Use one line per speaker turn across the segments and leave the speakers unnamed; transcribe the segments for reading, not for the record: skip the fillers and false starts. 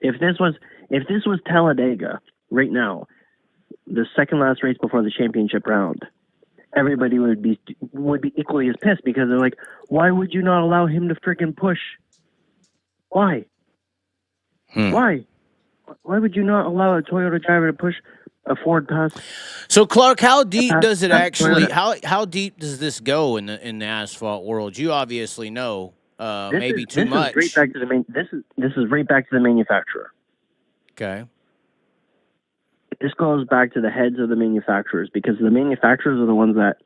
If this was Talladega right now, the second last race before the championship round, everybody would be equally as pissed because they're like, why would you not allow him to freaking push? Why? Why? Why would you not allow a Toyota driver to push a Ford past?
So Clark, how deep does it actually? How deep does this go in the asphalt world? You obviously know, maybe too much.
This is right back to this is right back to the manufacturer.
Okay.
This goes back to the heads of the manufacturers because the manufacturers are the ones that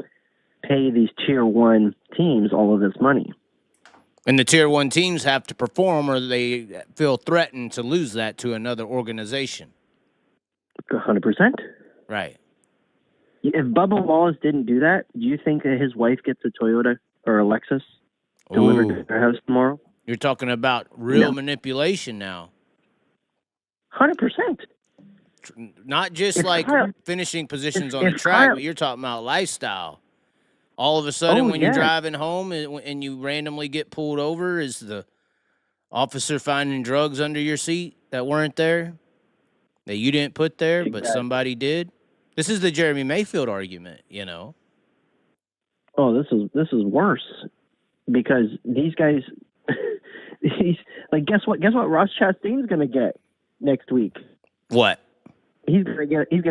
pay these tier 1 teams all of this money.
And the tier 1 teams have to perform or they feel threatened to lose that to another organization.
100%.
Right.
If Bubba Wallace didn't do that, do you think that his wife gets a Toyota or a Lexus delivered to her house tomorrow?
You're talking about real manipulation now.
100%.
Not just finishing positions on the track, but you're talking about lifestyle. All of a sudden, when you're driving home and you randomly get pulled over, is the officer finding drugs under your seat that weren't there, that you didn't put there, but somebody did? This is the Jeremy Mayfield argument, you know.
Oh, this is worse because these guys, guess what? Guess what? Ross Chastain's going to get next week.
What?
He's gonna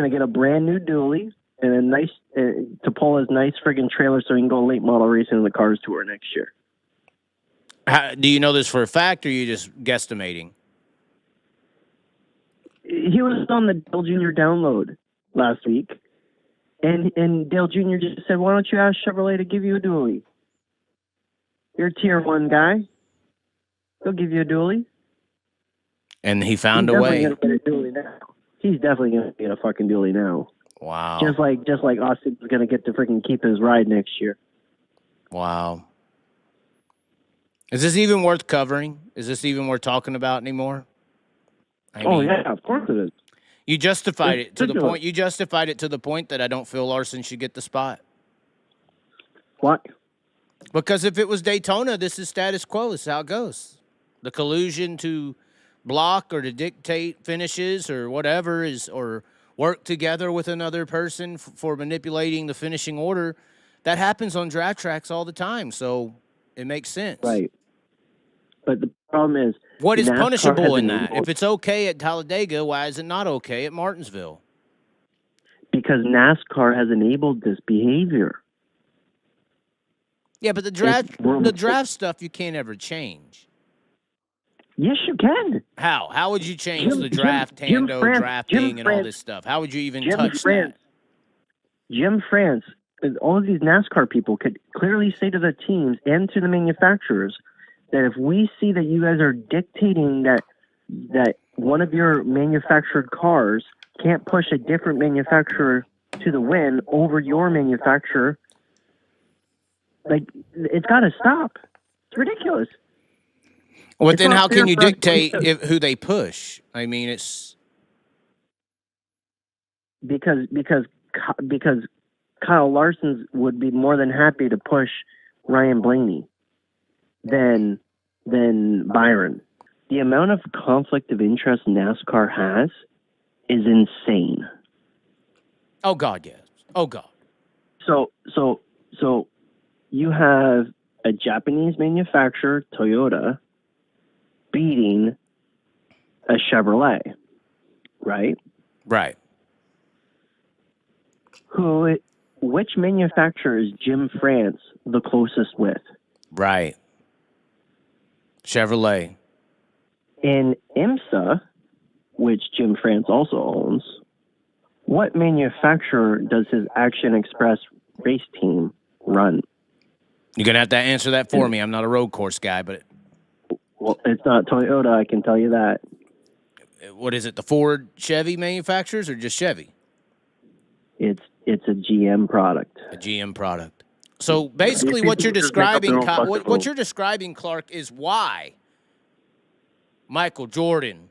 get a brand new dually and a nice to pull his nice friggin' trailer so he can go late model racing in the Cars Tour next year.
Do you know this for a fact, or are you just guesstimating?
He was on the Dale Jr. download last week, and Dale Jr. just said, "Why don't you ask Chevrolet to give you a dually? You're a tier 1 guy. They'll give you a dually."
And he found a way.
Gonna get a dually now. He's definitely going to get a fucking dually now.
Wow.
Just like Austin's going to get to freaking keep his ride next year.
Wow. Is this even worth covering? Is this even worth talking about anymore? I mean,
yeah, of course it is.
You justified it to the point. You justified it to the point that I don't feel Larson should get the spot.
What?
Because if it was Daytona, this is status quo. This is how it goes. The collusion to block or to dictate finishes or whatever or work together with another person for manipulating the finishing order, that happens on draft tracks all the time. So it makes sense.
Right. But the problem is,
what is punishable in that? If it's okay at Talladega, why is it not okay at Martinsville?
Because NASCAR has enabled this behavior.
Yeah, but the draft stuff you can't ever change.
Yes, you can.
How? How would you change the draft, drafting, and all this stuff? How would you even touch that?
Jim France, all of these NASCAR people could clearly say to the teams and to the manufacturers that if we see that you guys are dictating that one of your manufactured cars can't push a different manufacturer to the win over your manufacturer, it's got to stop. It's ridiculous.
Well, then how can you dictate who they push? I mean, it's
because Kyle Larson would be more than happy to push Ryan Blaney than Byron. The amount of conflict of interest NASCAR has is insane.
Oh God, yes. Oh God.
So you have a Japanese manufacturer, Toyota, beating a Chevrolet, right?
Right.
Which manufacturer is Jim France the closest with?
Right. Chevrolet.
In IMSA, which Jim France also owns, what manufacturer does his Action Express race team run?
You're going to have to answer that for me. I'm not a road course guy, but...
Well, it's not Toyota, I can tell you that.
What is it, the Ford Chevy manufacturers or just Chevy?
It's a GM product.
A GM product. So basically what you're describing, Clark, is why Michael Jordan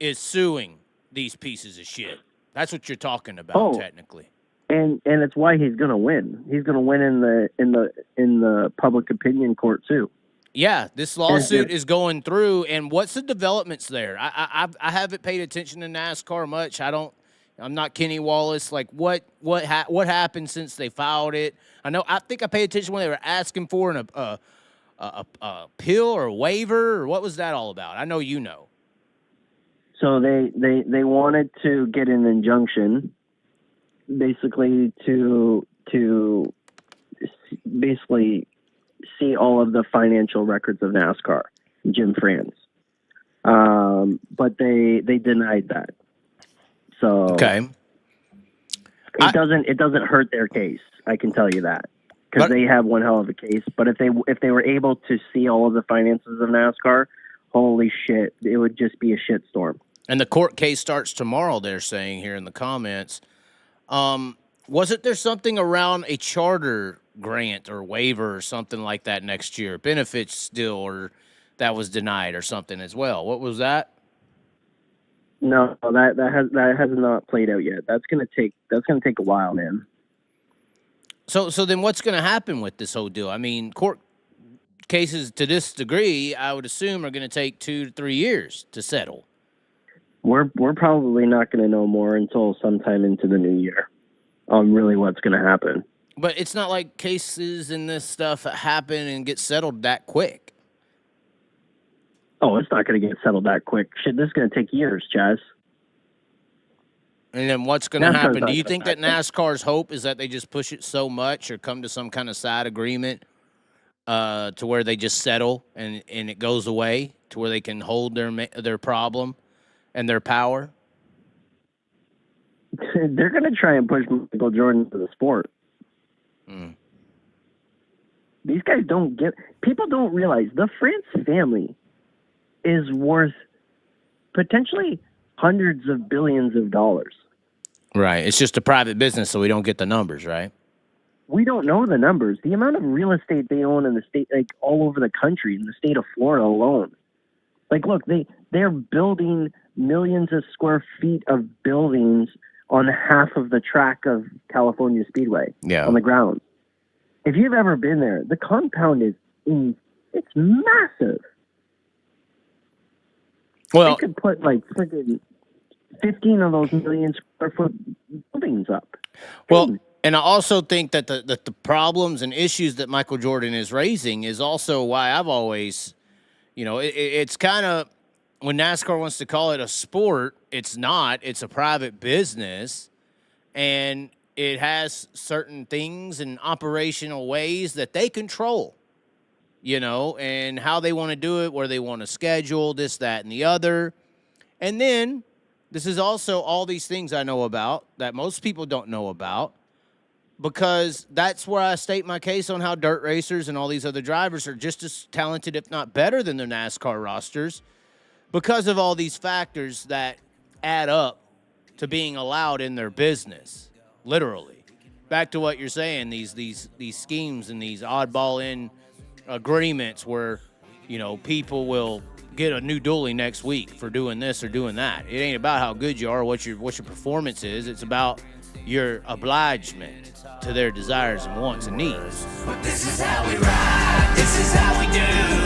is suing these pieces of shit. That's what you're talking about, technically.
And it's why he's going to win. He's going to win in the public opinion court too.
Yeah, this lawsuit is going through, and what's the developments there? I haven't paid attention to NASCAR much. I'm not Kenny Wallace. Like, what happened since they filed it? I think I paid attention when they were asking for a appeal or a waiver, or what was that all about? I know you know.
So they wanted to get an injunction, basically to basically see all of the financial records of NASCAR, Jim France. But they denied that. So
okay.
It doesn't hurt their case, I can tell you that. Because they have one hell of a case. But if they were able to see all of the finances of NASCAR, holy shit, it would just be a shitstorm.
And the court case starts tomorrow, they're saying here in the comments. Wasn't there something around a charter grant or waiver or something like that next year? Benefits still, or that was denied or something as well. What was that?
No, that has not played out yet. That's gonna take a while, man.
So then what's gonna happen with this whole deal? I mean, court cases to this degree, I would assume, are gonna take 2 to 3 years to settle.
We're probably not gonna know more until sometime into the new year on really what's gonna happen.
But it's not like cases and this stuff happen and get settled that quick.
Oh, it's not going to get settled that quick. Shit, this is going to take years, Chaz.
And then what's going to happen? Do you think that NASCAR's hope is that they just push it so much or come to some kind of side agreement to where they just settle and it goes away to where they can hold their problem and their power?
They're going to try and push Michael Jordan to the sport. These guys people don't realize the France family is worth potentially hundreds of billions of dollars.
Right. It's just a private business, so we don't get the numbers, right?
We don't know the numbers. The amount of real estate they own in the state, like all over the country, in the state of Florida alone. Like, look, they're building millions of square feet of buildings on half of the track of California Speedway on the ground. If you've ever been there, the compound it's massive.
Well,
they could put like freaking 15 of those million square foot buildings up.
Well, and I also think that the problems and issues that Michael Jordan is raising is also why I've always, it's kind of, when NASCAR wants to call it a sport, it's not. It's a private business, and it has certain things and operational ways that they control, and how they want to do it, where they want to schedule this, that, and the other. And then this is also all these things I know about that most people don't know about, because that's where I state my case on how dirt racers and all these other drivers are just as talented, if not better, than their NASCAR rosters, because of all these factors that add up to being allowed in their business, literally. Back to what you're saying, these schemes and these oddball in agreements where, people will get a new dually next week for doing this or doing that. It ain't about how good you are, what your performance is. It's about your obligement to their desires and wants and needs.
But this is how we ride. This is how we do.